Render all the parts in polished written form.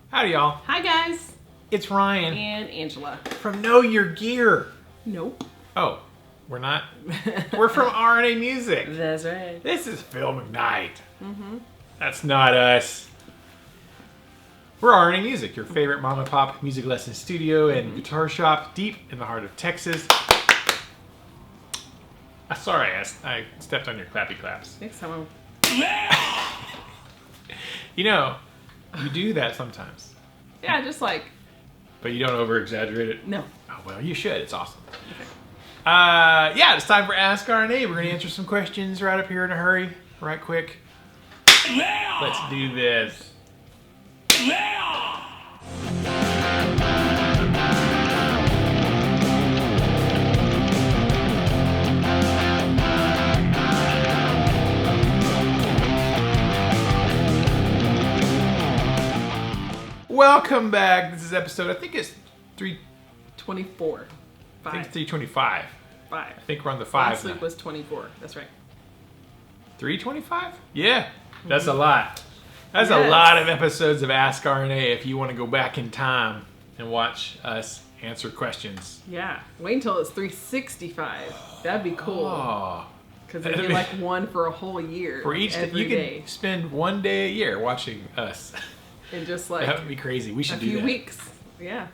Howdy, y'all. Hi, guys. It's Ryan. And Angela. From Know Your Gear. Nope. Oh, we're not? We're from RNA Music. That's right. This is Phil McKnight. That's not us. We're RNA Music, your favorite mom and pop music lesson studio and guitar shop deep in the heart of Texas. Sorry, I stepped on your clappy claps. Next time You know, you do that sometimes. Yeah, just like... But you don't over-exaggerate it? No. Oh, well, you should. It's awesome. Okay. Yeah, it's time for Ask RNA. We're going to answer some questions right up here in a hurry, right quick. Let's do this. Welcome back. This is episode, I think it's 24. I think 5. it's 325. 5. I think we're on the 5 Last now. week was 24. That's right. 325? Yeah, that's a lot. That's Yes. a lot of episodes of Ask RNA if you want to go back in time and watch us answer questions. Yeah. Wait until it's 365. That'd be cool. Oh. Because it'd be like one for a whole year. For each every you day. can spend one day a year watching us. And just like That would be crazy. We a should do few that. weeks. Yeah.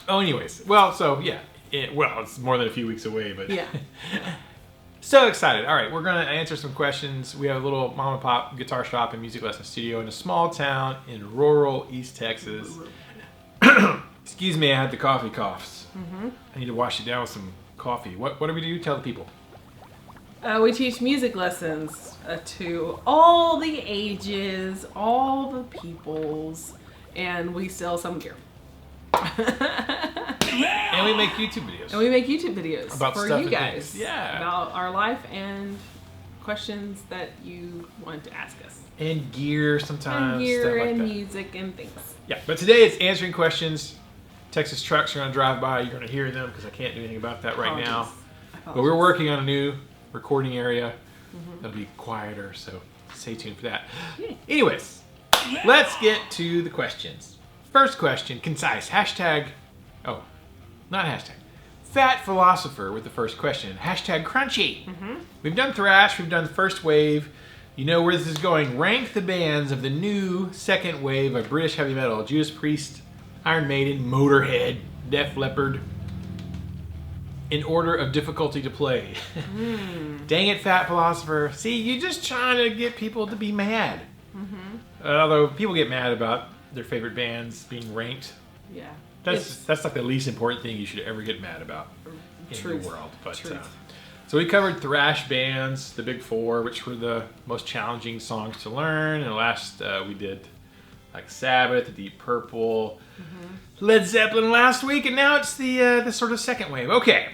Oh, anyways. Well, so yeah. It's more than a few weeks away, but Yeah. So excited. All right, we're going to answer some questions. We have a little mom and pop guitar shop and music lesson studio in a small town in rural East Texas. Excuse me, I had the coffee coughs. I need to wash it down with some coffee. What do we do? Tell the people. We teach music lessons to all the ages, all the peoples, and we sell some gear. And we make YouTube videos. And we make YouTube videos About for stuff you and guys. things. Yeah. About our life and questions that you want to ask us. And gear sometimes. And gear stuff like and that. music and things. Yeah, but today it's answering questions. Texas trucks are going to drive by. You're going to hear them because I can't do anything about that right now. But we're working on a new recording area that'll be quieter, so stay tuned for that. Yay. Anyways, let's get to the questions. First question, concise. Hashtag, oh, not hashtag. Fat Philosopher with the first question. Hashtag crunchy. We've done thrash, we've done first wave. You know where this is going. Rank the bands of the new second wave of British heavy metal. Judas Priest, Iron Maiden, Motorhead, Def Leppard. In order of difficulty to play. Dang it, Fat Philosopher. See, you're just trying to get people to be mad. Although people get mad about their favorite bands being ranked. Yeah. That's like the least important thing you should ever get mad about in Truth. the world. But Truth. so we covered thrash bands, the big four, which were the most challenging songs to learn. And last we did like Sabbath, Deep Purple, Led Zeppelin last week, and now it's the sort of second wave. Okay,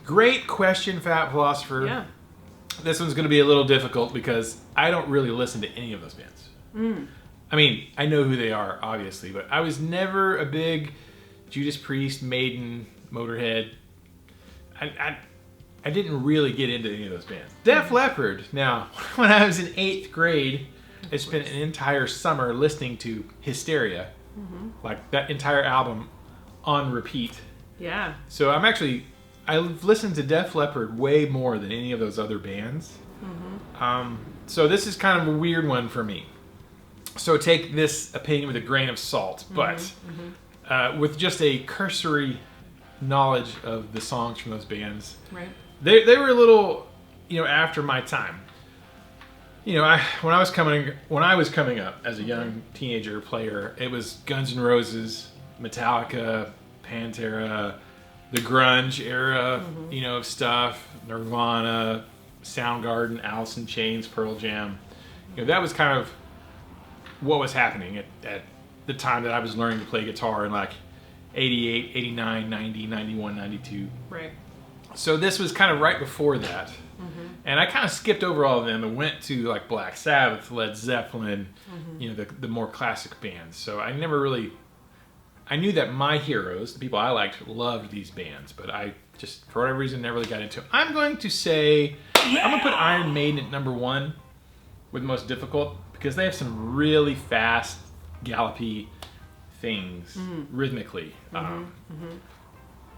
great question, Fat Philosopher. Yeah. This one's going to be a little difficult because I don't really listen to any of those bands. I mean, I know who they are, obviously, but I was never a big Judas Priest, Maiden, Motorhead. I didn't really get into any of those bands. Def Leppard. Now, when I was in 8th grade, I spent an entire summer listening to Hysteria, like that entire album on repeat. Yeah. So I've listened to Def Leppard way more than any of those other bands. So this is kind of a weird one for me. So take this opinion with a grain of salt, but with just a cursory knowledge of the songs from those bands, Right. they were a little, after my time. When I was coming up as a young teenager player, it was Guns N' Roses, Metallica, Pantera, the grunge era, of stuff, Nirvana, Soundgarden, Alice in Chains, Pearl Jam. That was kind of what was happening at the time that I was learning to play guitar in like 88, 89, 90, 91, 92. Right. So this was kind of right before that. And I kind of skipped over all of them and went to like Black Sabbath, Led Zeppelin, the more classic bands. So I knew that my heroes, the people I liked, loved these bands, but I just, for whatever reason, never really got into them. I'm going to put Iron Maiden at number 1 with most difficult, because they have some really fast, gallopy things rhythmically.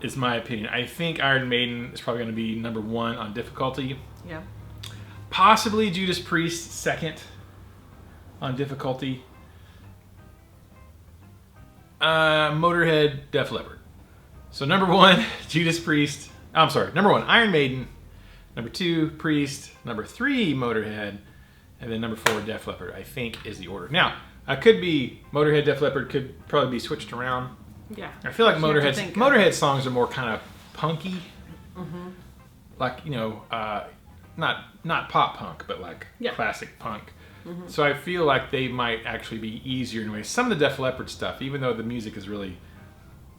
Is my opinion. I think Iron Maiden is probably going to be number 1 on difficulty. Yeah. Possibly Judas Priest second on difficulty. Motorhead, Def Leppard. So number 1, Judas Priest. I'm sorry. Number 1, Iron Maiden. Number 2, Priest. Number 3, Motorhead. And then number 4, Def Leppard, I think is the order. Now, I could be Motorhead, Def Leppard could probably be switched around. Yeah. I feel like Motorhead songs are more kind of punky. Like, you know, not pop punk, but like classic punk. So I feel like they might actually be easier in ways. Some of the Def Leppard stuff, even though the music is really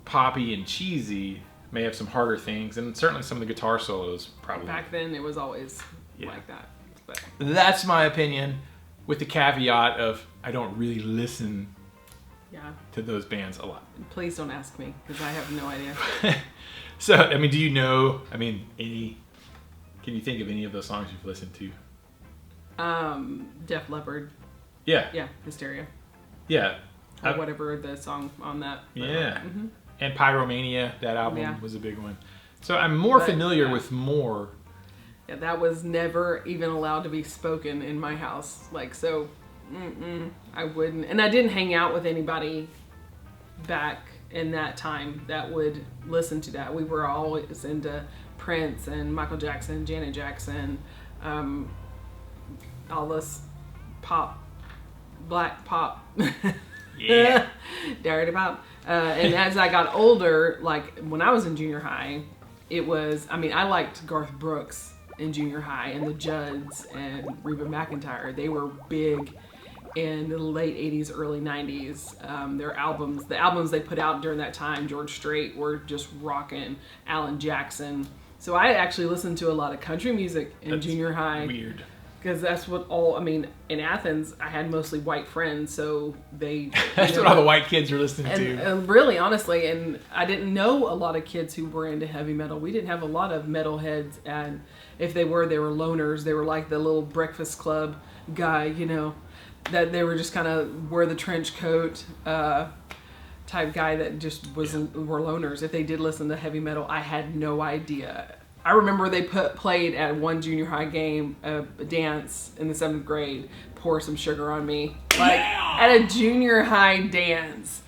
poppy and cheesy, may have some harder things, and certainly some of the guitar solos probably. Back then, it was always like that. But that's my opinion, with the caveat of I don't really listen to those bands a lot. Please don't ask me, because I have no idea. So, I mean, do you know, I mean, can you think of any of those songs you've listened to? Def Leppard. Yeah. Yeah, Hysteria. Yeah. Or whatever the song on that. Yeah. And Pyromania, that album was a big one. So I'm more familiar with more. Yeah, that was never even allowed to be spoken in my house. Like, so, I wouldn't. And I didn't hang out with anybody back in that time that would listen to that. We were always into Prince and Michael Jackson, Janet Jackson, all this pop, black pop. Yeah. Dirty pop. And as I got older, like when I was in junior high, it was, I mean, I liked Garth Brooks in junior high, and the Judds and Reba McEntire. They were big in the late 80s, early 90s. Their albums, the albums they put out during that time, George Strait, were just rocking. Alan Jackson. So I actually listened to a lot of country music in junior high. Weird. Because that's what I mean, in Athens, I had mostly white friends, so they... That's what all the white kids are listening to. And really, honestly, and I didn't know a lot of kids who were into heavy metal. We didn't have a lot of metalheads, and if they were loners. They were like the little Breakfast Club guy, you know, that they were just kind of wear the trench coat type guy that just were loners. If they did listen to heavy metal, I had no idea. I remember they played at one junior high game a dance in the 7th grade, Pour Some Sugar on Me, like at a junior high dance.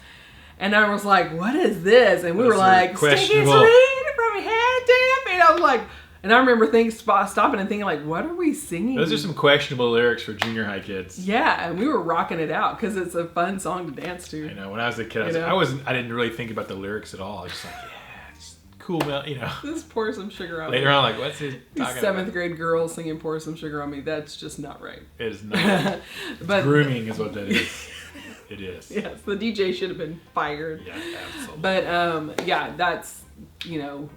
And I was like, what is this? And we were like, Sticky's ringing from your head, damn. And I was like, and I remember stopping and thinking like, what are we singing? Those are some questionable lyrics for junior high kids. Yeah, and we were rocking it out because it's a fun song to dance to. I know, when I was a kid, I didn't really think about the lyrics at all. I was just like, cool, you know. Just Pour Some Sugar on Me. Later on, like, what's he talking about? 7th grade girls singing Pour Some Sugar on Me. That's just not right. It is not. But grooming is what that is. It is. Yes, the DJ should have been fired. Yeah, absolutely. But, that's, you know,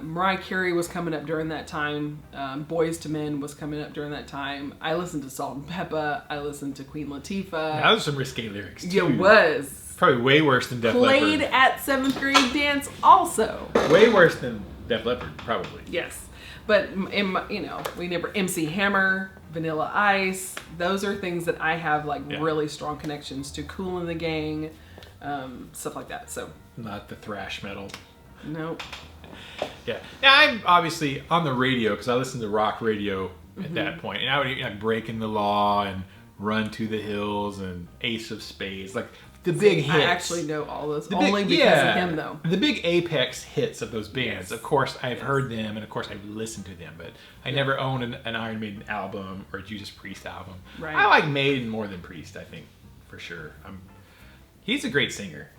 Mariah Carey was coming up during that time. Boyz II Men was coming up during that time. I listened to Salt and Pepper. I listened to Queen Latifah. That was some risque lyrics, too. It was. Probably way worse than Def Leppard. Played at 7th grade dance also. Way worse than Def Leppard, probably. Yes. But, you know, MC Hammer, Vanilla Ice, those are things that I have, like, really strong connections to. Kool and the Gang, stuff like that, so. Not the thrash metal. Nope. Yeah. Now, I'm obviously on the radio, because I listened to rock radio at that point, and I would like Breaking the Law and Run to the Hills and Ace of Spades, like the big hits. I actually know all those, only because of him, though. The big apex hits of those bands. Yes. Of course, I've heard them, and of course, I've listened to them, but I never owned an Iron Maiden album or a Judas Priest album. Right. I like Maiden more than Priest, I think, for sure. He's a great singer.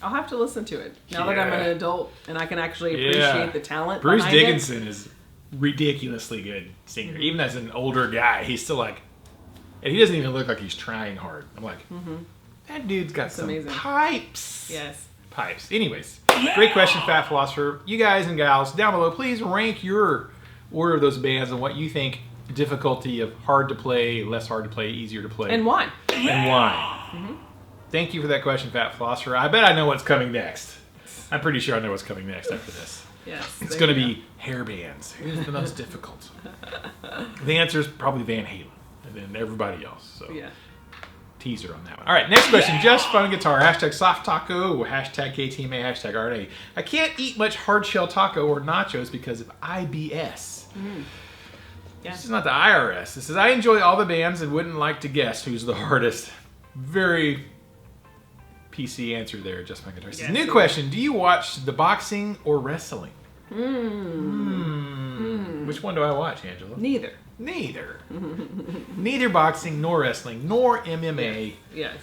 I'll have to listen to it now that I'm an adult and I can actually appreciate the talent. Bruce Dickinson is ridiculously good singer. Even as an older guy, he's still like, and he doesn't even look like he's trying hard. I'm like, that dude's got some amazing pipes. Yes. Pipes. Anyways, great question, Fat Philosopher. You guys and gals down below, please rank your order of those bands and what you think difficulty of hard to play, less hard to play, easier to play. And why. And why. Thank you for that question, Fat Philosopher. I bet I know what's coming next. I'm pretty sure I know what's coming next after this. Yes. It's going to be hair bands. Who's the most difficult? The answer is probably Van Halen, and then everybody else. So yeah. teaser on that one. All right, next question. Just fun guitar. Hashtag soft taco. Hashtag KTMA. Hashtag RNA. I can't eat much hard shell taco or nachos because of IBS. Yeah. This is not the IRS. This is, I enjoy all the bands and wouldn't like to guess who's the hardest. Very PC answer there, Just Fun Guitar. Yes, New question. Do you watch the boxing or wrestling? Which one do I watch, Angela? Neither. Neither boxing nor wrestling nor MMA. Yes.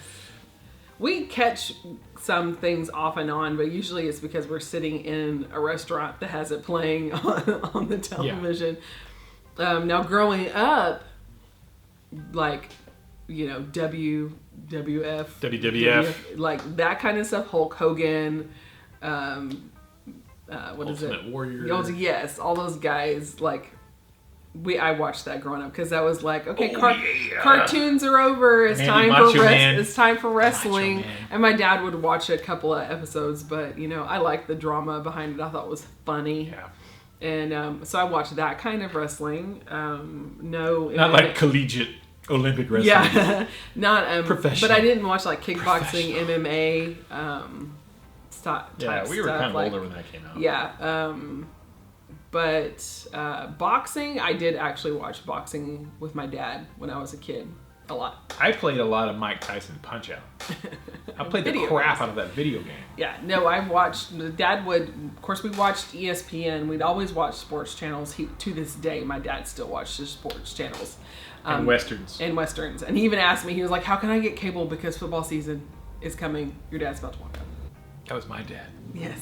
We catch some things off and on, but usually it's because we're sitting in a restaurant that has it playing on the television. Yeah. Now, growing up, like, you know, WWF, like that kind of stuff, Hulk Hogan, what is it? Ultimate Warrior. Yes, all those guys, like, I watched that growing up because that was like, okay, cartoons are over. It's It's time for wrestling. And my dad would watch a couple of episodes, but you know, I liked the drama behind it. I thought it was funny. Yeah. And so I watched that kind of wrestling. Not like collegiate Olympic wrestling. Yeah, not professional. But I didn't watch like kickboxing, MMA. Yeah, we were kind of older when that came out. Yeah. But boxing, I did actually watch boxing with my dad when I was a kid. A lot. I played a lot of Mike Tyson Punch-Out. I played the crap out of that video game. Yeah, no, I watched, Dad would, of course we watched ESPN. We'd always watch sports channels. To this day, my dad still watches sports channels. And Westerns. And he even asked me, he was like, how can I get cable because football season is coming? Your dad's about to walk out. That was my dad. Yes.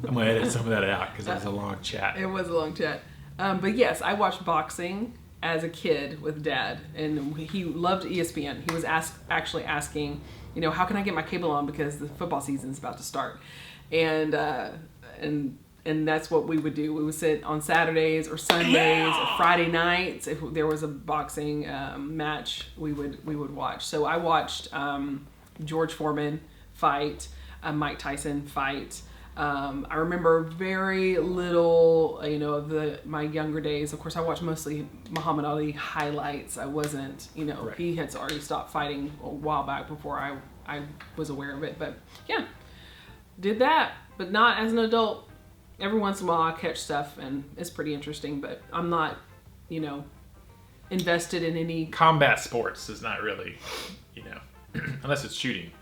I'm going to edit some of that out because it was a long chat. It was a long chat. But yes, I watched boxing as a kid with Dad, and he loved ESPN. He was actually asking, you know, how can I get my cable on because the football season is about to start, and that's what we would do. We would sit on Saturdays or Sundays or Friday nights if there was a boxing match. We would watch. So I watched George Foreman fight, Mike Tyson fight. I remember very little, you know, of my younger days. Of course, I watched mostly Muhammad Ali highlights. I wasn't, you know, right. He had already stopped fighting a while back before I was aware of it. But yeah, did that, but not as an adult. Every once in a while I catch stuff and it's pretty interesting, but I'm not, you know, invested in any... Combat sports is not really, you know, unless it's shooting.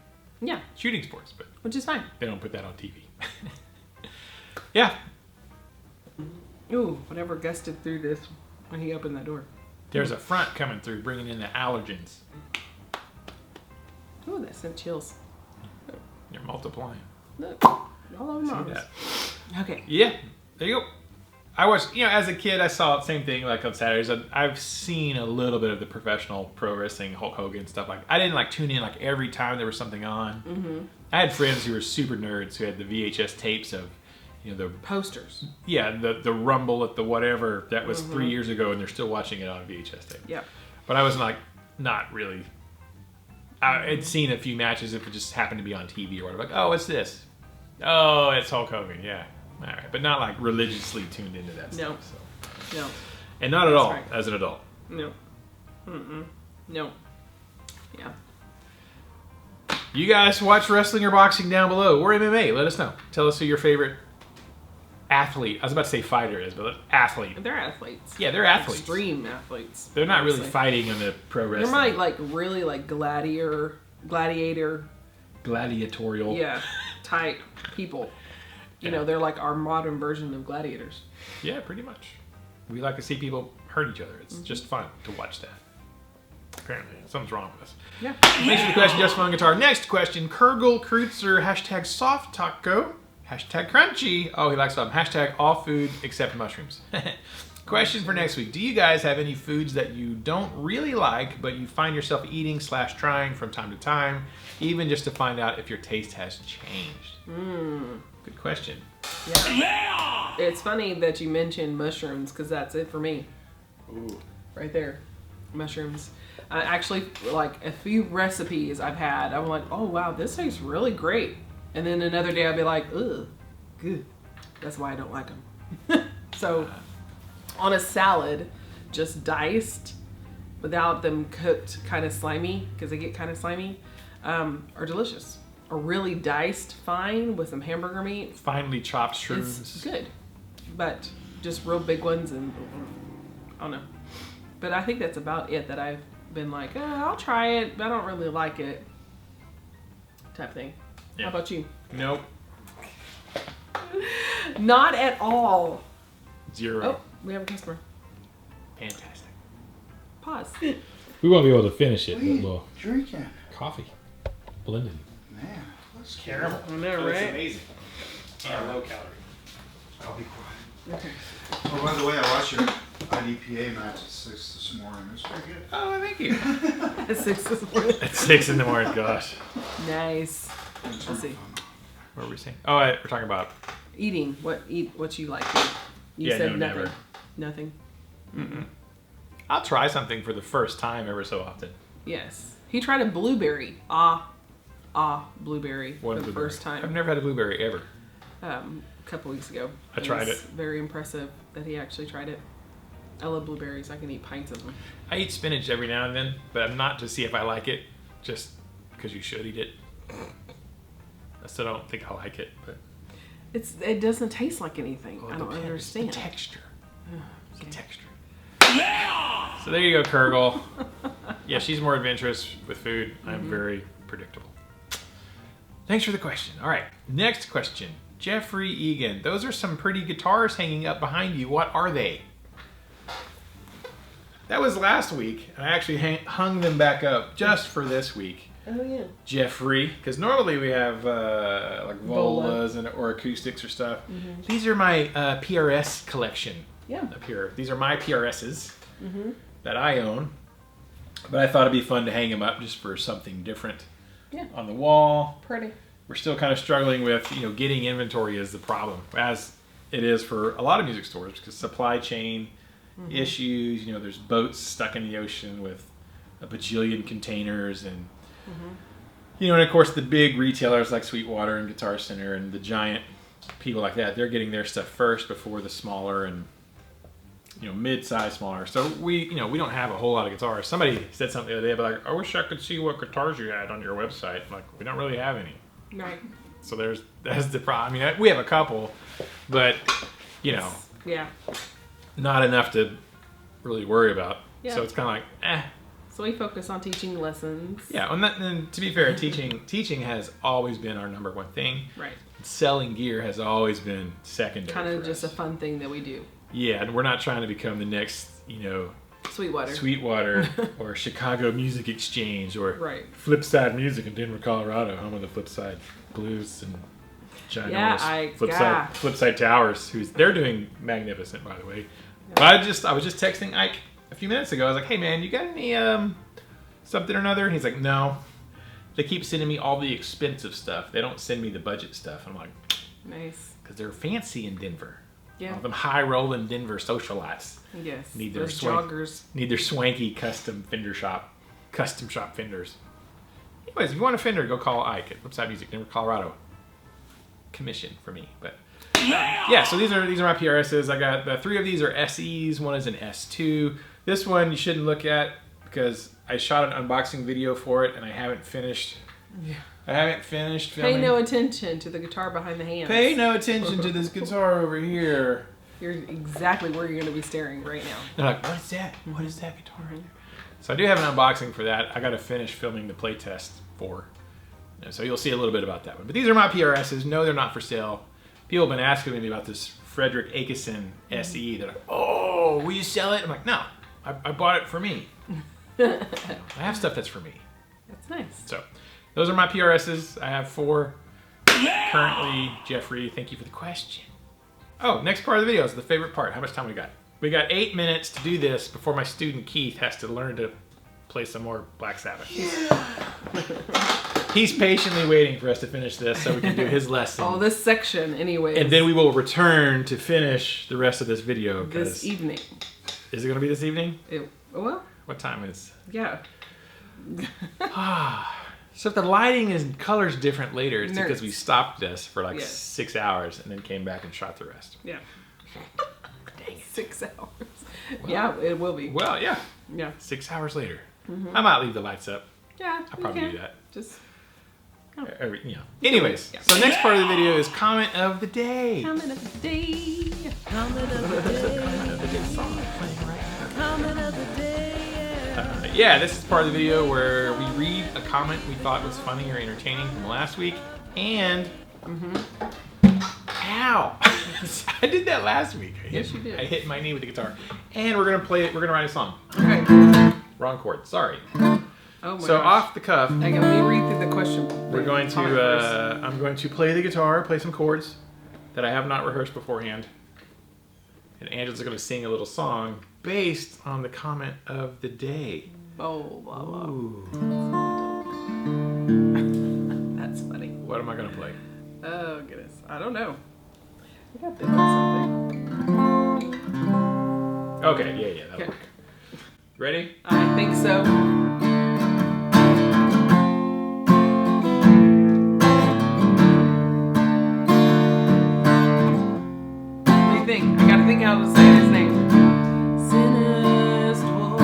Yeah. Shooting sports, but... Which is fine. They don't put that on TV. Yeah. Ooh, whatever gusted through this when he opened that door. There's a front coming through, bringing in the allergens. Ooh, that sent chills. You're multiplying. Look, all over my arms. Okay. Yeah, there you go. I watched, you know, as a kid, I saw the same thing like on Saturdays. I've seen a little bit of the professional pro wrestling, Hulk Hogan stuff. Like, I didn't like tune in like every time there was something on. Mm-hmm. I had friends who were super nerds who had the VHS tapes of, you know, the posters. Yeah, the Rumble at the whatever that was 3 years ago, and they're still watching it on VHS tape. Yeah. But I was like, not really. I had seen a few matches if it just happened to be on TV or whatever. Like, oh, what's this? Oh, it's Hulk Hogan. Yeah. All right, but not like religiously tuned into that stuff. So. No. And not at all as an adult. No. Mm-mm. No. Yeah. You guys watch wrestling or boxing down below, or MMA. Let us know. Tell us who your favorite athlete. I was about to say fighter is, but athlete. They're athletes. Yeah, they're athletes. Extreme athletes. They're not really fighting in the pro wrestling. They're like really like gladiator. Gladiatorial. Yeah, type people. You know, they're like our modern version of gladiators. Yeah, pretty much. We like to see people hurt each other. It's just fun to watch that. Apparently, something's wrong with us. Yeah. Thanks for the question, Just Fun Guitar. Next question, Kurgel Kreutzer, hashtag soft taco, hashtag crunchy. Oh, he likes them. Hashtag all food except mushrooms. Question for next week. Do you guys have any foods that you don't really like, but you find yourself eating / trying from time to time, even just to find out if your taste has changed? Good question. Yeah. It's funny that you mentioned mushrooms because that's it for me. Ooh. Right there. Mushrooms. Actually, like a few recipes I've had, I'm like, oh wow, this tastes really great. And then another day I'll be like, ugh, good. That's why I don't like them. So on a salad, just diced, without them cooked kind of slimy, because they get kind of slimy, are delicious. Or really diced fine with some hamburger meat. Finely chopped shrooms. It's good. But just real big ones, and I don't know. But I think that's about it that I've been like, I'll try it, but I don't really like it. Type thing. Yeah. How about you? Nope. Not at all. 0. Oh, we have a customer. Fantastic. Pause. We won't be able to finish it, What but are you we'll drinking? coffee blended. Man, that's Caramel. I know, Oh, it's right? amazing. And low calorie. I'll be quiet. Okay. Oh, by the way, I watched your IDPA match at 6 this morning. It was pretty good. Oh, thank you. At 6 this morning. At 6 in the morning, gosh. Nice. Let's see. What were we saying? Oh, we're talking about. Eating. What you like to eat. You Yeah, said no, nothing. never. Nothing. Mm-mm. I'll try something for the first time ever so often. Yes. He tried a blueberry. Blueberry One for the blueberry. first time. I've never had a blueberry ever. A couple weeks ago. I tried was it. Very impressive that he actually tried it. I love blueberries. I can eat pints of them. I eat spinach every now and then, but I'm not to see if I like it, just because you should eat it. I still don't think I like it, but It doesn't taste like anything. well, it I don't depends. understand. The texture. It's the Okay. texture. So there you go, Kurgle. Yeah, she's more adventurous with food. I'm very predictable. Thanks for the question. All right, next question. Jeffrey Egan. Those are some pretty guitars hanging up behind you. What are they? That was last week. I actually hung them back up just for this week. Oh yeah. Jeffrey, because normally we have like volas or acoustics or stuff. These are my PRS collection Yeah. up here. These are my PRSs that I own, but I thought it'd be fun to hang them up just for something different Yeah. on the wall. Pretty. We're still kind of struggling with, getting inventory is the problem, as it is for a lot of music stores, because supply chain issues. There's boats stuck in the ocean with a bajillion containers, and and of course the big retailers like Sweetwater and Guitar Center and the giant people like that, they're getting their stuff first before the smaller and mid-size, smaller. So we don't have a whole lot of guitars. Somebody said something the other day about like, I wish I could see what guitars you had on your website. I'm like, we don't really have any. Right. So that's the problem. I mean, we have a couple, but Yeah. not enough to really worry about. Yeah. So it's kind of like, eh. So we focus on teaching lessons. Yeah, and to be fair, teaching has always been our number one thing. Right. Selling gear has always been secondary. Kind of for just us. a fun thing that we do. Yeah, and we're not trying to become the next, Sweetwater. or Chicago Music Exchange or Right. Flipside Music in Denver, Colorado, home of the Flipside Blues and ginormous Flipside Towers. They're doing magnificent, by the way. Yeah. But I was just texting Ike a few minutes ago. I was like, hey man, you got any something or another? And he's like, no. They keep sending me all the expensive stuff. They don't send me the budget stuff. I'm like, Nice. because they're fancy in Denver. Yeah. All them high rolling Denver socialites Yes. need their Those joggers. need their swanky custom shop fenders. Anyways, if you want a fender, go call Ike at Flipside Music, Denver, Colorado. Commission for me, but yeah. So these are my PRSs. I got 3 of these are SEs. One is an S2. This one you shouldn't look at because I shot an unboxing video for it and I haven't finished. Yeah. I haven't finished filming. Pay no attention to the guitar behind the hands. Pay no attention to this guitar over here. You're exactly where you're going to be staring right now. They're like, what is that? What is that guitar right there? So I do have an unboxing for that. I got to finish filming the playtest for. So you'll see a little bit about that one. But these are my PRSs. No, they're not for sale. People have been asking me about this Frederick Akison SE. They're like, oh, will you sell it? I'm like, no, I bought it for me. I have stuff that's for me. That's nice. So those are my PRSs. I have 4 currently. Jeffrey, thank you for the question. Oh, next part of the video is the favorite part. How much time we got? We got 8 minutes to do this before my student Keith has to learn to play some more Black Sabbath. He's patiently waiting for us to finish this so we can do his lesson. Oh, this section, anyways. And then we will return to finish the rest of this video. This evening. Is it going to be this evening? Well, What time is? yeah. So if the lighting and color's different later, it's because Nerds. we stopped this for like Yes. 6 hours and then came back and shot the rest. Yeah. Dang, 6 hours. Yeah, it will be. Well, yeah. Yeah. 6 hours later. I might leave the lights up. Yeah. I'll probably do that. Just Anyways, so next part of the video is comment of the day. comment of the day. Comment of the day. Song playing right now. Comment of the day. Yeah, this is part of the video where we read a comment we thought was funny or entertaining from last week, and ow, I did that last week. Yes, you did. I hit my knee with the guitar, and we're gonna play it. We're gonna write a song. Okay. Wrong chord. Sorry. Oh my So gosh. off the cuff, Hang on, let me read through the question. we're going comment to. first. I'm going to play the guitar, play some chords that I have not rehearsed beforehand, and Angela's gonna sing a little song based on the comment of the day. Oh, wow. Ooh. That's funny. What am I gonna play? Oh, goodness. I don't know. I got to think of something. Okay, yeah, that'll Okay. work. Ready? I think so. What do you think? I gotta think how to say his name. Sinister Dwarf.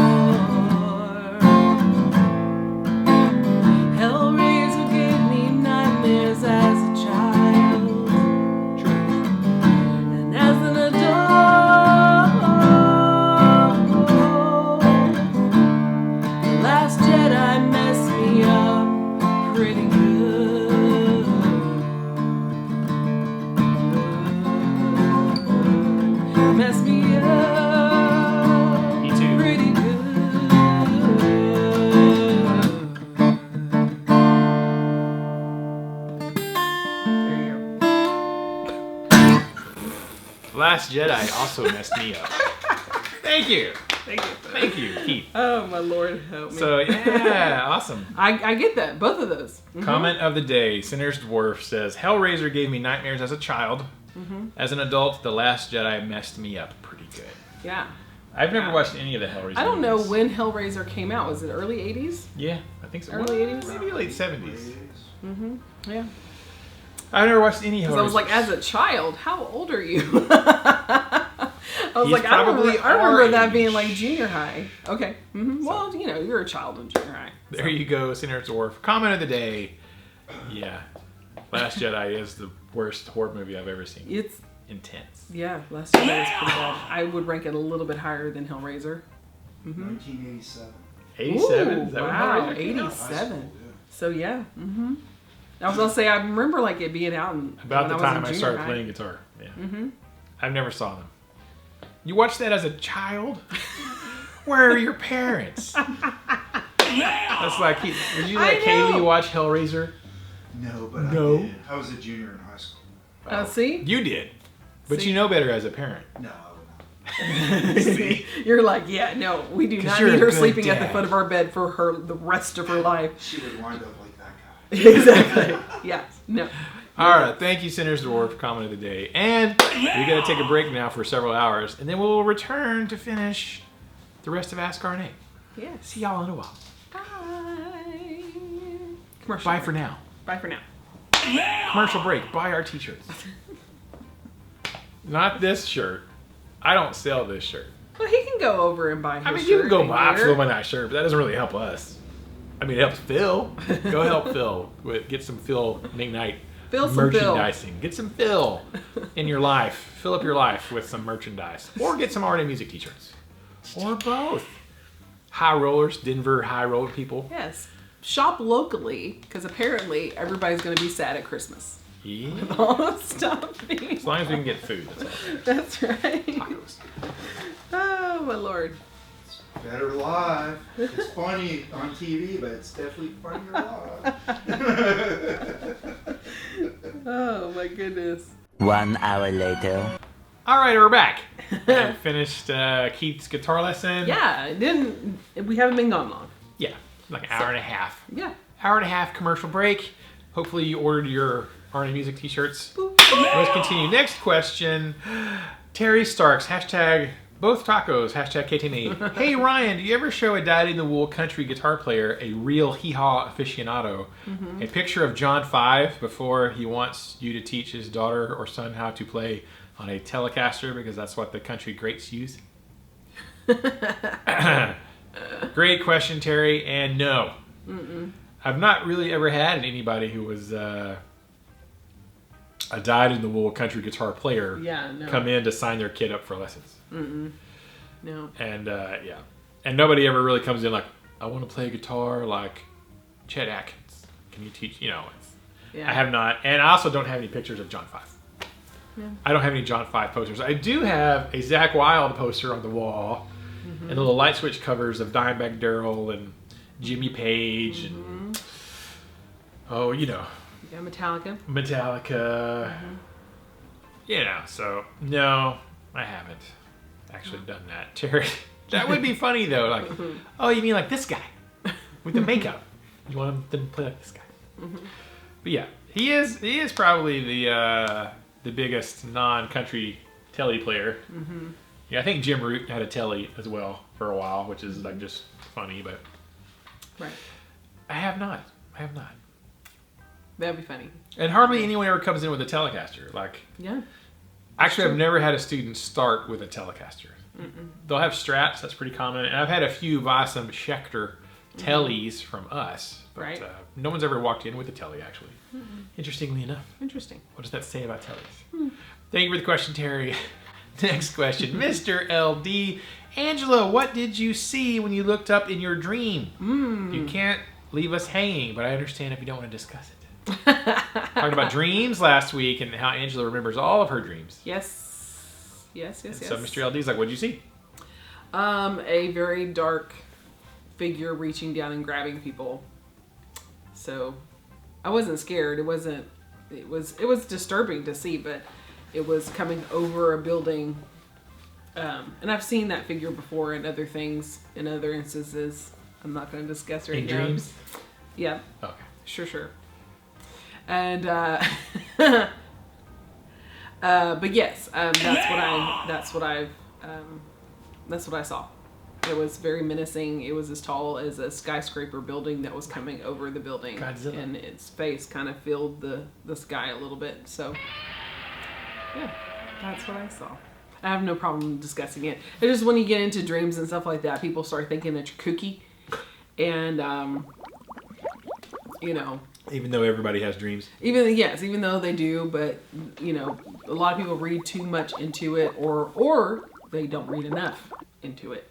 Hellraiser gave me nightmares as a child. And as an adult, The Last Jedi messed me up pretty good. Messed me up Me too. pretty good. There you go. Last Jedi also messed me up. Thank you. Thank you, Keith. Oh my Lord, help me. So, yeah, awesome. I get that, both of those. Comment of the day. Sinner's Dwarf says, Hellraiser gave me nightmares as a child. As an adult, The Last Jedi messed me up pretty good. Yeah. I've never watched any of the Hellraiser I don't know movies. when Hellraiser came out. Was it early 80s? Yeah, I think so. Early Well, 80s? Maybe late 70s. Yeah. I've never watched any Hellraiser. Because I was like, as a child, how old are you? I was He's like, I probably remember our that being age. like junior high. Okay. Well, you know, you're a child in junior high. There you go, Sinner's Dwarf. Comment of the day. Yeah. Last Jedi is the worst horror movie I've ever seen. It's, Intense. yeah, Last Jedi is pretty bad. I would rank it a little bit higher than Hellraiser. 1987. 87? Ooh, Is that when wow, Hellraiser came out? 87. So, yeah. I was going to say, I remember like it being out in, About when the I was time in I junior started high. playing guitar. Yeah. I've never saw them. You watched that as a child? Where are your parents? That's like, did you let I know. Kaylee watch Hellraiser? No, but No. I did. I was a junior in high school. See? You did. But See? you know better as a parent. No, I would not. See? You're like, yeah, no, we do 'Cause not you're need a her good sleeping at the dad. foot of our bed for her the rest of her life. She would wind up like that guy. Exactly. Yes. No. All right. Thank you, Sinner's Dwarf, comment of the day. And we got to take a break now for several hours. And then we'll return to finish the rest of Ask Arnay. Yes. See y'all in a while. Bye. Commercial Bye break. for now. Bye for now. Commercial break. Buy our t-shirts. Not this shirt. I don't sell this shirt. Well, he can go over and buy his I mean, shirt you can go and buy wear Phil it. my nice shirt, but that doesn't really help us. I mean, it helps Phil. Go help Phil. Get some Phil McKnight Phil some Phil. merchandising. Get some Phil in your life. Fill up your life with some merchandise. Or get some art and music t-shirts. Or both. High rollers, Denver high roller people. Yes. Shop locally, because apparently everybody's going to be sad at Christmas. Yeah. All the stuff. As long as we can get food. That's all. That's right. Tacos. Oh, my Lord. Better live. It's funny on TV, but it's definitely funnier live. Oh, my goodness. 1 hour later. All right, we're back. I finished Keith's guitar lesson. Yeah, we haven't been gone long. Yeah, like an hour and a half. Yeah. Hour and a half commercial break. Hopefully you ordered your Arnie Music t-shirts. Let's continue. Next question. Terry Starks, hashtag both tacos, hashtag KTME. Hey Ryan, do you ever show a dyed-in-the-wool country guitar player, a real hee-haw aficionado, a picture of John 5 before he wants you to teach his daughter or son how to play on a Telecaster because that's what the country greats use? Great question, Terry. And no. I've not really ever had anybody who was a dyed-in-the-wool country guitar player come in to sign their kid up for lessons. No. And, yeah. And nobody ever really comes in like, I want to play guitar like Chet Atkins. Can you teach? You know, I have not. And I also don't have any pictures of John Five. Yeah. I don't have any John Five posters. I do have a Zakk Wylde poster on the wall and little light switch covers of Dimebag Darrell and Jimmy Page and, oh, you know. Yeah, Metallica. You know, so, no, I haven't actually done that. Terry, that would be funny, though. Like, oh, you mean like this guy with the makeup? You want him to play like this guy? But yeah, he is probably the biggest non-country telly player. Yeah, I think Jim Root had a telly as well for a while, which is like just funny, but I have not. That'd be funny. And hardly anyone ever comes in with a Telecaster. Like, actually, I've never had a student start with a Telecaster. They'll have Strats. That's pretty common. And I've had a few buy some Schecter tellies from us. But no one's ever walked in with a telly, actually. Interestingly enough. Interesting. What does that say about tellies? Thank you for the question, Terry. Next question. Mr. LD. Angela, what did you see when you looked up in your dream? You can't leave us hanging, but I understand if you don't want to discuss it. Talked about dreams last week and how Angela remembers all of her dreams. Yes. So Mr. LD's like, what did you see? A very dark figure reaching down and grabbing people. So I wasn't scared. It was disturbing to see, but it was coming over a building. And I've seen that figure before in other things, in other instances. I'm not going to discuss right now. In dreams? Yeah. Okay. Sure. And but yes, that's what I saw. It was very menacing. It was as tall as a skyscraper building that was coming over the building. Godzilla. And its face kind of filled the sky a little bit. So yeah, that's what I saw. I have no problem discussing it. It's just when you get into dreams and stuff like that, people start thinking that you're kooky. And you know, even though everybody has dreams. Even though they do, but you know, a lot of people read too much into it, or they don't read enough into it.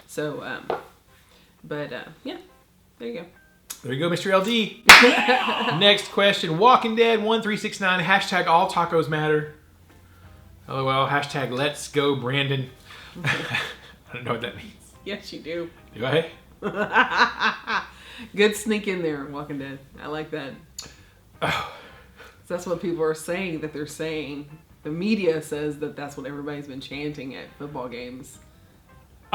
So, yeah, there you go. There you go, Mr. LD. Next question. Walking Dead 1369 hashtag all tacos matter. LOL. Hashtag let's go Brandon. I don't know what that means. Yes, you do. Do I? Good sneak in there, Walking Dead. I like that. Oh. That's what people are saying that they're saying. The media says that that's what everybody's been chanting at football games.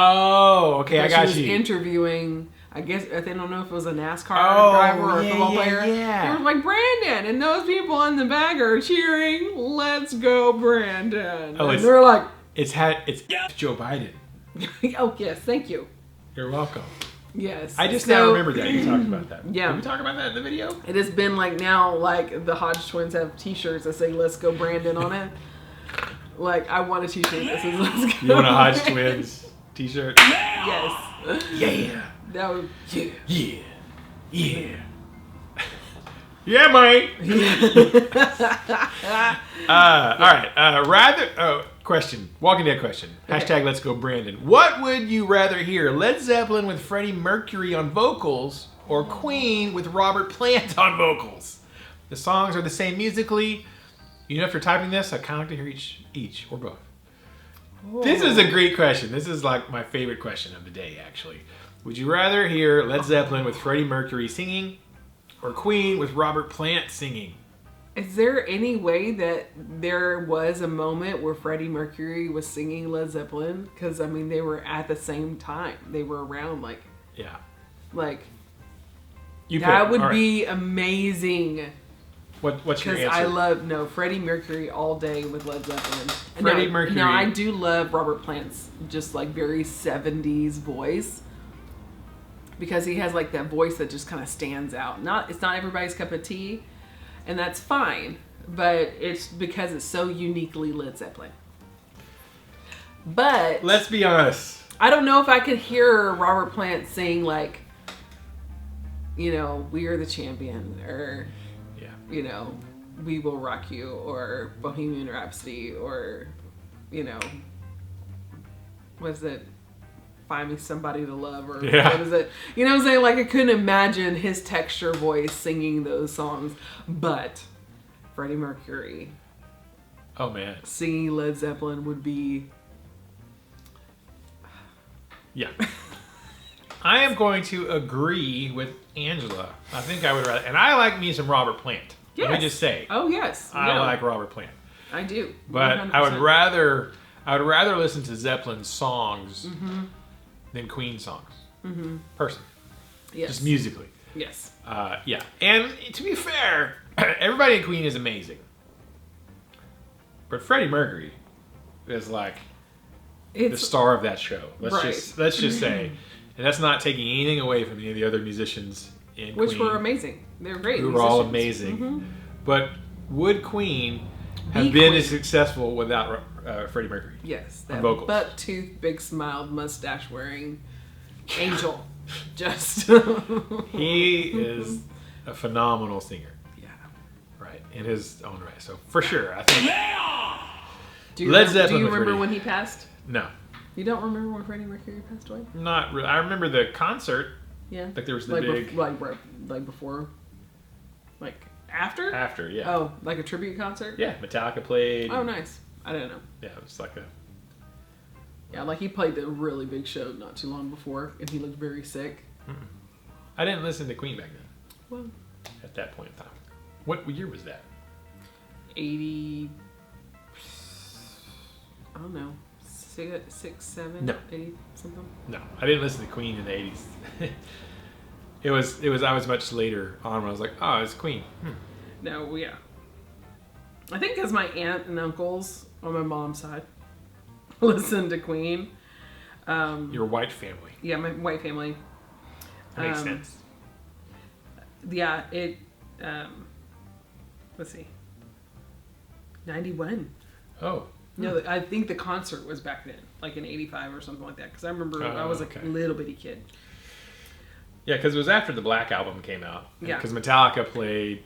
Oh, okay, I got you. She was interviewing, I guess, I don't know if it was a NASCAR driver or a football player. Yeah. It was like, Brandon, and those people in the back are cheering, let's go, Brandon. Oh, and they're like... It's Joe Biden. Oh, yes, thank you. You're welcome. Yes. I just now remembered that you talked about that. Yeah. Did we talk about that in the video? It has been like now, like the Hodge twins have t-shirts that say let's go Brandon on it. Like, I want a t-shirt that says let's go. You want a Hodge twins t-shirt? Yes. Yeah. That would... Yeah. Yeah, mate. All right. Question. Walking Dead question. Okay. Hashtag let's go Brandon. What would you rather hear? Led Zeppelin with Freddie Mercury on vocals or Queen with Robert Plant on vocals? The songs are the same musically. You know, if you're typing this, I kind of like to hear each or both. Whoa. This is a great question. This is like my favorite question of the day, actually. Would you rather hear Led Zeppelin with Freddie Mercury singing or Queen with Robert Plant singing? Is there any way that there was a moment where Freddie Mercury was singing Led Zeppelin? Because, I mean, they were at the same time. They were around, like... Yeah. Like... You that would be amazing. What's your answer? Because I love... Freddie Mercury all day with Led Zeppelin. Freddie Mercury... Now, I do love Robert Plant's just, like, very 70s voice. Because he has, like, that voice that just kind of stands out. It's not everybody's cup of tea. And that's fine, but it's because it's so uniquely Led Zeppelin. But let's be honest. I don't know if I could hear Robert Plant sing like, you know, "We Are the Champion" or, you know, "We Will Rock You" or "Bohemian Rhapsody" or, you know, was it "Find Me Somebody to Love" or what is it? You know what I'm saying? Like I couldn't imagine his texture voice singing those songs, but Freddie Mercury. Oh man. Singing Led Zeppelin would be... Yeah. I am going to agree with Angela. I think I would rather... And I like me some Robert Plant. Yes. Let me just say. Oh, yes. I like Robert Plant. I do. But 100%. I would rather listen to Zeppelin songs than Queen songs. Personally. Yes. Just musically. Yes. Yeah. And to be fair, everybody in Queen is amazing. But Freddie Mercury is like the star of that show. Let's just say. And that's not taking anything away from any of the other musicians in Which Queen. were amazing. They're great Who musicians. were all amazing. But would Queen have been as successful without Freddie Mercury? Yes. On That vocals. buck-toothed, big-smiled, mustache-wearing angel. Just... He is a phenomenal singer. Yeah. Right. In his own right. So for sure, I think... Do you Led remember, Zeppelin do you with remember Freddie. when he passed? No. You don't remember when Freddie Mercury passed away? Not really. I remember the concert. Yeah. Like there was the like big... like before? Like after? After, yeah. Oh, like a tribute concert? Yeah, Metallica played. Oh, nice. I didn't know. Yeah, it was like a... Yeah, like he played the really big show not too long before, and he looked very sick. I didn't listen to Queen back then. Well, At that point in time. What year was that? 80... I don't know. 6, 7, No. 80 something? No, I didn't listen to Queen in the 80s. It was. I was much later on when I was like, oh, it's Queen. No, yeah. I think because my aunt and uncles on my mom's side listened to Queen. Your white family. Yeah, my white family. Makes sense. Yeah, it... let's see. 91. Oh. No, I think the concert was back then, like in 85 or something like that. Because I remember I was okay. a little bitty kid. Yeah, because it was after the Black Album came out. Yeah. Because Metallica played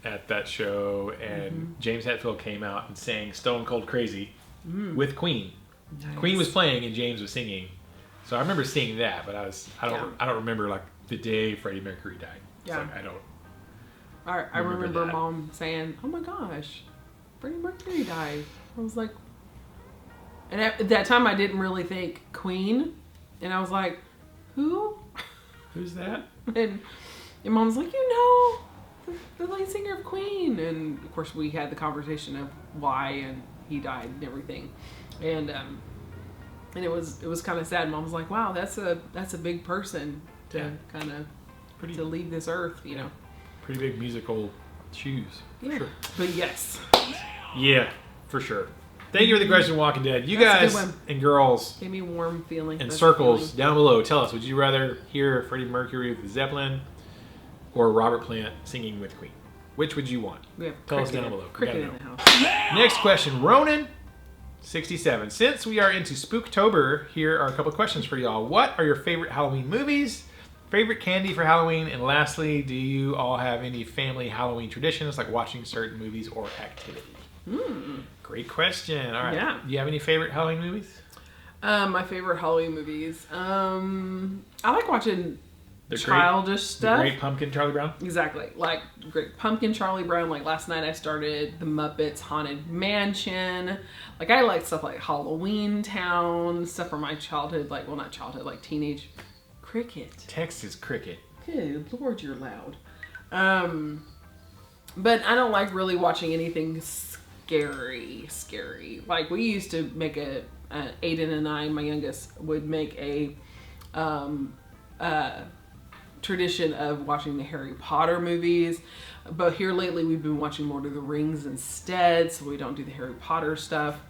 at that show, and James Hetfield came out and sang "Stone Cold Crazy" with Queen. Nice. Queen was playing and James was singing, so I remember seeing that. But I don't remember like the day Freddie Mercury died. Yeah. So I don't. I remember that. Mom saying, "Oh my gosh, Freddie Mercury died." I was like, and at that time I didn't really think Queen, and I was like, "Who?" Who's that? And Mom's like, "You know, the lead singer of Queen." And of course we had the conversation of why and he died and everything, and it was kind of sad. Mom was like, "Wow, that's a big person to kind of to leave this earth, you know." Pretty big musical shoes. For Yeah. sure. But yes, Yeah, for sure. Thank you for the question, Walking Dead. You That's a guys good one. and girls gave me a warm feeling. and That's a circles feeling. down below, tell us, would you rather hear Freddie Mercury with Zeppelin or Robert Plant singing with Queen? Which would you want? We have Tell us cricket down below. We Cricket gotta in the know. house. Next question, Ronan 67. Since we are into Spooktober, here are a couple questions for y'all. What are your favorite Halloween movies? Favorite candy for Halloween? And lastly, do you all have any family Halloween traditions like watching certain movies or activities? Great question. All right. Yeah. Do you have any favorite Halloween movies? My favorite Halloween movies. I like watching The childish stuff. The Great Pumpkin, Charlie Brown? Exactly. Like Great Pumpkin, Charlie Brown. Like last night I started The Muppets Haunted Mansion. Like I like stuff like Halloween Town, stuff from my childhood, like, well, not childhood, like teenage. Cricket. Texas Cricket. Good Lord, you're loud. But I don't like really watching anything scary. Like we used to make Aiden and I, my youngest, would make a tradition of watching the Harry Potter movies. But here lately we've been watching Lord of the Rings instead, so we don't do the Harry Potter stuff,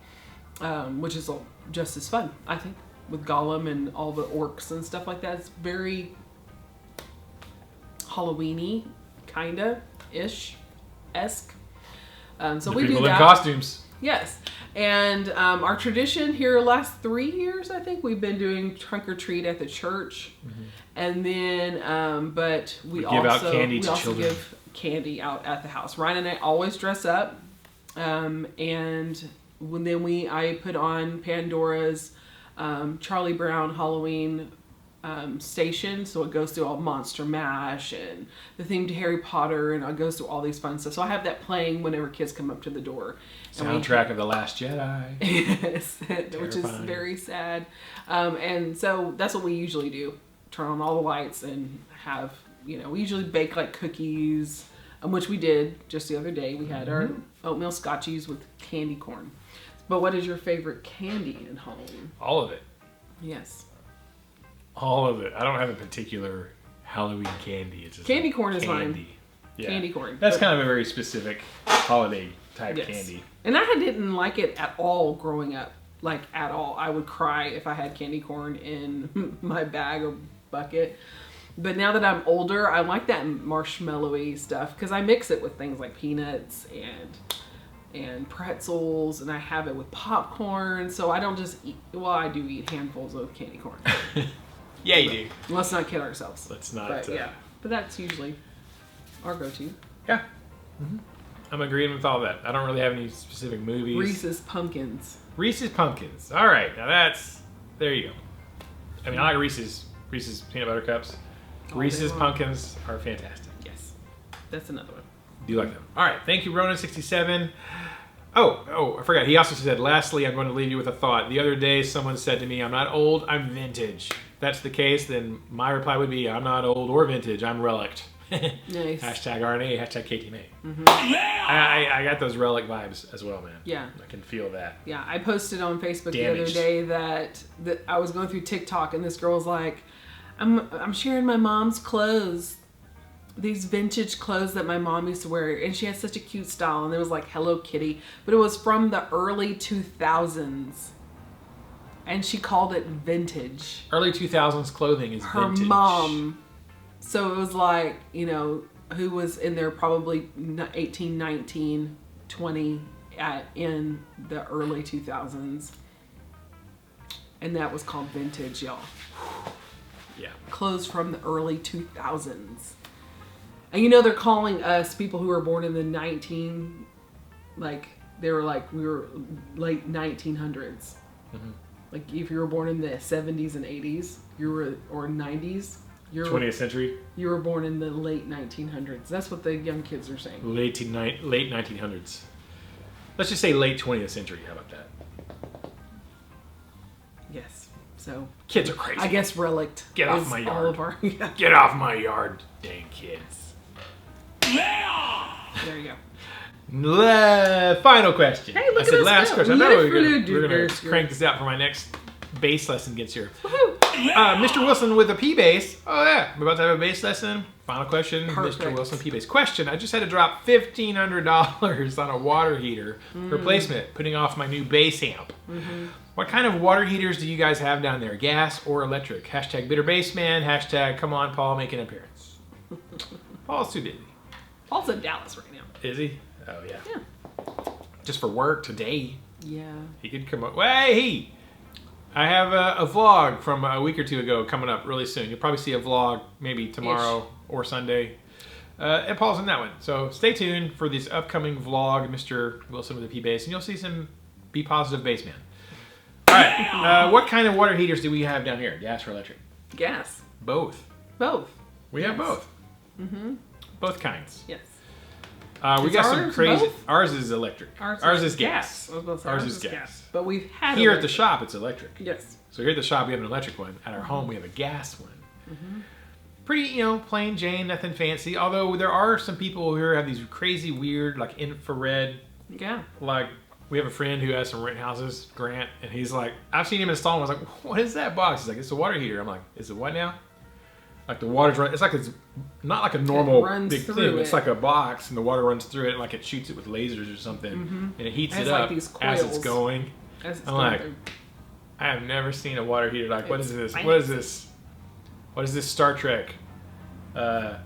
which is just as fun, I think, with Gollum and all the orcs and stuff like that. It's very Halloween-y, kinda, esque. So The we do people that. in costumes. Yes. And our tradition here last 3 years, I think, we've been doing trunk or treat at the church. And then, but we give out also, candy we to also children. give candy out at the house. Ryan and I always dress up. And then I put on Pandora's Charlie Brown Halloween station, so it goes through all Monster Mash and the theme to Harry Potter, and it goes through all these fun stuff. So I have that playing whenever kids come up to the door. Soundtrack of The Last Jedi. Yes, which is Terrifying. very sad. And so that's what we usually do. Turn on all the lights and have, we usually bake like cookies, which we did just the other day. We had our oatmeal scotchies with candy corn. But what is your favorite candy in Halloween? All of it. Yes. All of it. I don't have a particular Halloween candy. It's just Candy like corn is mine. candy. Yeah. Candy corn. That's kind of a very specific holiday type Yes. candy. And I didn't like it at all growing up. Like, at all. I would cry if I had candy corn in my bag or bucket. But now that I'm older, I like that marshmallowy stuff because I mix it with things like peanuts and pretzels, and I have it with popcorn. So I don't just eat, well, I do eat handfuls of candy corn. Yeah, you do. Let's not kid ourselves. Let's not. But yeah, but that's usually our go-to. Yeah. I'm agreeing with all that. I don't really have any specific movies. Reese's Pumpkins. Reese's Pumpkins. All right. Now there you go. I mean, I like Reese's peanut butter cups. All Reese's day long. Pumpkins are fantastic. Yes, that's another one. Do you like them? All right. Thank you, Ronan67. Oh, I forgot. He also said, lastly, I'm going to leave you with a thought. The other day, someone said to me, I'm not old, I'm vintage. If that's the case, then my reply would be, I'm not old or vintage, I'm relict. Nice. Hashtag RNA, hashtag KTMA. I got those relic vibes as well, man. Yeah. I can feel that. Yeah, I posted on Facebook Damaged. the other day that I was going through TikTok and this girl was like, I'm sharing my mom's clothes. These vintage clothes that my mom used to wear, and she had such a cute style, and it was like Hello Kitty, but it was from the early 2000s, and she called it vintage. Early 2000s clothing is Her vintage. mom, so it was like, who was in there probably 18, 19, 20 in the early 2000s, and that was called vintage, y'all. Yeah. Clothes from the early 2000s. And they're calling us people who were born in the we were late 1900s. Like if you were born in the 70s and 80s, or 90s, 20th century? you were born in the late 1900s. That's what the young kids are saying. Late 1900s. Let's just say late 20th century. How about that? Yes. So Kids are crazy. I guess relict. Get off is my all yard. of our, yeah. Get off my yard, dang kids. There you go. Final question. Hey, look I at said us last go. question. I know we're Literally going do to this. crank this out for my next bass lesson gets here. Woohoo! Mr. Wilson with a P bass. Oh yeah, we're about to have a bass lesson. Final question, Perfect. Mr. Wilson P bass. Question: I just had to drop $1,500 on a water heater replacement, putting off my new bass amp. What kind of water heaters do you guys have down there? Gas or electric? Hashtag bitter bass man. Hashtag come on Paul, make an appearance. Paul's too busy. Paul's in Dallas right now. Is he? Oh yeah. Yeah. Just for work today. Yeah. He could come up. Hey! I have a vlog from a week or two ago coming up really soon. You'll probably see a vlog maybe tomorrow or Sunday. And Paul's in that one. So stay tuned for this upcoming vlog, Mr. Wilson with a P bass, and you'll see some Be Positive bass man. All right. What kind of water heaters do we have down here? Gas or electric? Gas. Both. Both. We have Yes. both. Both kinds. Yes. We Is got some ours crazy. both? Ours is electric. Ours is gas. I was gonna say Ours is gas. But we've had Here at the electric. shop, it's electric. Yes. So here at the shop, we have an electric one. At our home, we have a gas one. Pretty, plain Jane, nothing fancy. Although there are some people here who have these crazy, weird, like infrared. Yeah. Like we have a friend who has some rent houses, Grant, and he's like, I've seen him install them. I was like, what is that box? He's like, it's a water heater. I'm like, is it what now? Like the water's running. It's like it's not like a normal runs big through thing. It's it. like a box, and the water runs through it, and like it shoots it with lasers or something, and it heats It has it like up these as it's coils. going. As it's I'm going like, through. I have never seen a water heater like. What is It's this? What is fancy. this? What is this Star Trek hot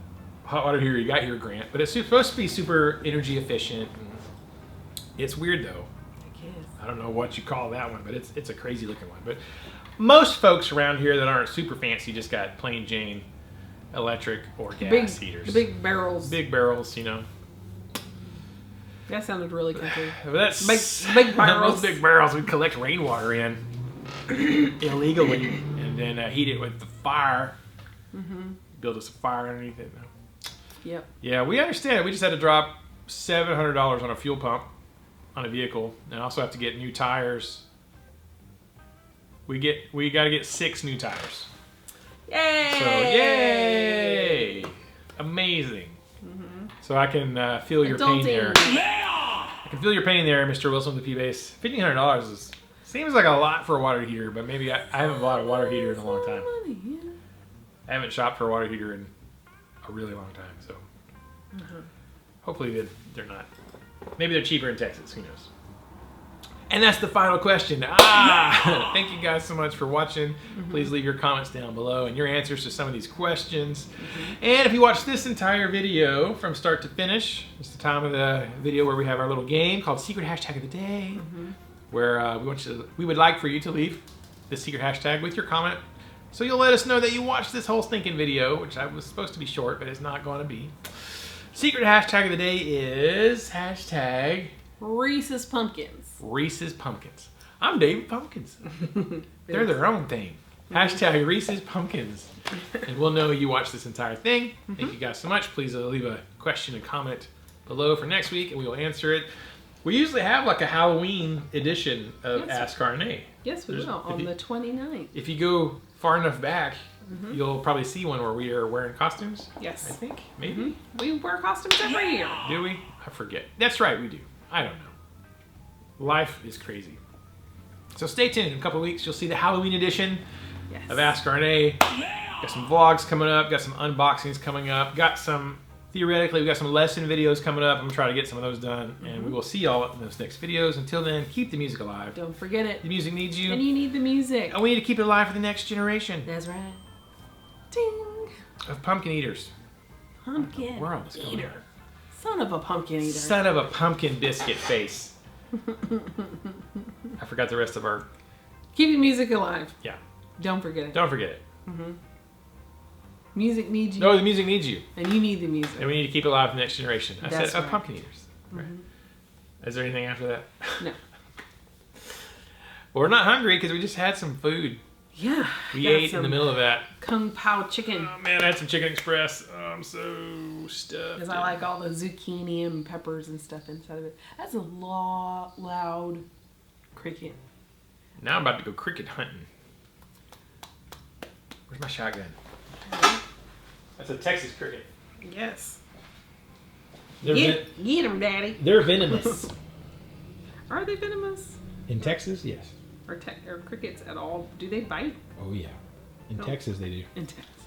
water heater you got here, Grant? But it's supposed to be super energy efficient. It's weird though. Yes. I don't know what you call that one, but it's a crazy looking one. But most folks around here that aren't super fancy just got plain Jane electric or gas heaters. The big barrels. Big barrels, you know. That sounded really country. But that's Big barrels. Those big barrels we collect rainwater in illegally, and then heat it with the fire. Build us a fire underneath it. Yep. Yeah, we understand. We just had to drop $700 on a fuel pump on a vehicle, and also have to get new tires. We got to get 6 new tires. Yay! So yay! Amazing. So I can feel your pain there. I can feel your pain there, Mr. Wilson with the P-Bass. $1,500 seems like a lot for a water heater, but maybe I haven't bought a water heater in a long time. I haven't shopped for a water heater in a really long time, so hopefully they're not. Maybe they're cheaper in Texas. Who knows? And that's the final question. Thank you guys so much for watching. Please leave your comments down below and your answers to some of these questions. And if you watch this entire video from start to finish, it's the time of the video where we have our little game called Secret Hashtag of the Day, where we would like for you to leave the secret hashtag with your comment, so you'll let us know that you watched this whole stinking video, which I was supposed to be short, but it's not going to be. Secret hashtag of the day is hashtag Reese's Pumpkins. Reese's Pumpkins. I'm David Pumpkins. They're their own thing. Hashtag Reese's Pumpkins. And we'll know you watched this entire thing. Thank you guys so much. Please leave a question and comment below for next week, and we will answer it. We usually have like a Halloween edition of Ask Arne. Yes, we will, on the 29th. If you go far enough back, you'll probably see one where we are wearing costumes. Yes. I think, maybe. We wear costumes every year. Do we? I forget. That's right, we do. I don't know. Life is crazy. So stay tuned. In a couple of weeks, you'll see the Halloween edition of Ask Arne. Got some vlogs coming up. Got some unboxings coming up. Theoretically, we've got some lesson videos coming up. I'm going to try to get some of those done. And we will see y'all in those next videos. Until then, keep the music alive. Don't forget it. The music needs you. And you need the music. And we need to keep it alive for the next generation. That's right. Ding. Of pumpkin eaters. Pumpkin World is going eater. on. Son of a pumpkin eater. Son of a pumpkin biscuit face. I forgot the rest of our... Keep your music alive. Yeah. Don't forget it. Don't forget it. Music needs you. No, the music needs you. And you need the music. And we need to keep it alive for the next generation. I That's said of right. pumpkin eaters. Right. Is there anything after that? No. Well, we're not hungry because we just had some food. Yeah. We ate in the middle of that. Kung Pao chicken. Oh man, I had some Chicken Express. Oh, I'm so stuffed. Because I like all the zucchini and peppers and stuff inside of it. That's a loud cricket. Now I'm about to go cricket hunting. Where's my shotgun? That's a Texas cricket. Yes. They're Get them, Daddy. they're venomous. Are they venomous? In Texas, yes. Or crickets at all? Do they bite? Oh yeah. In No. Texas, they do. In Texas.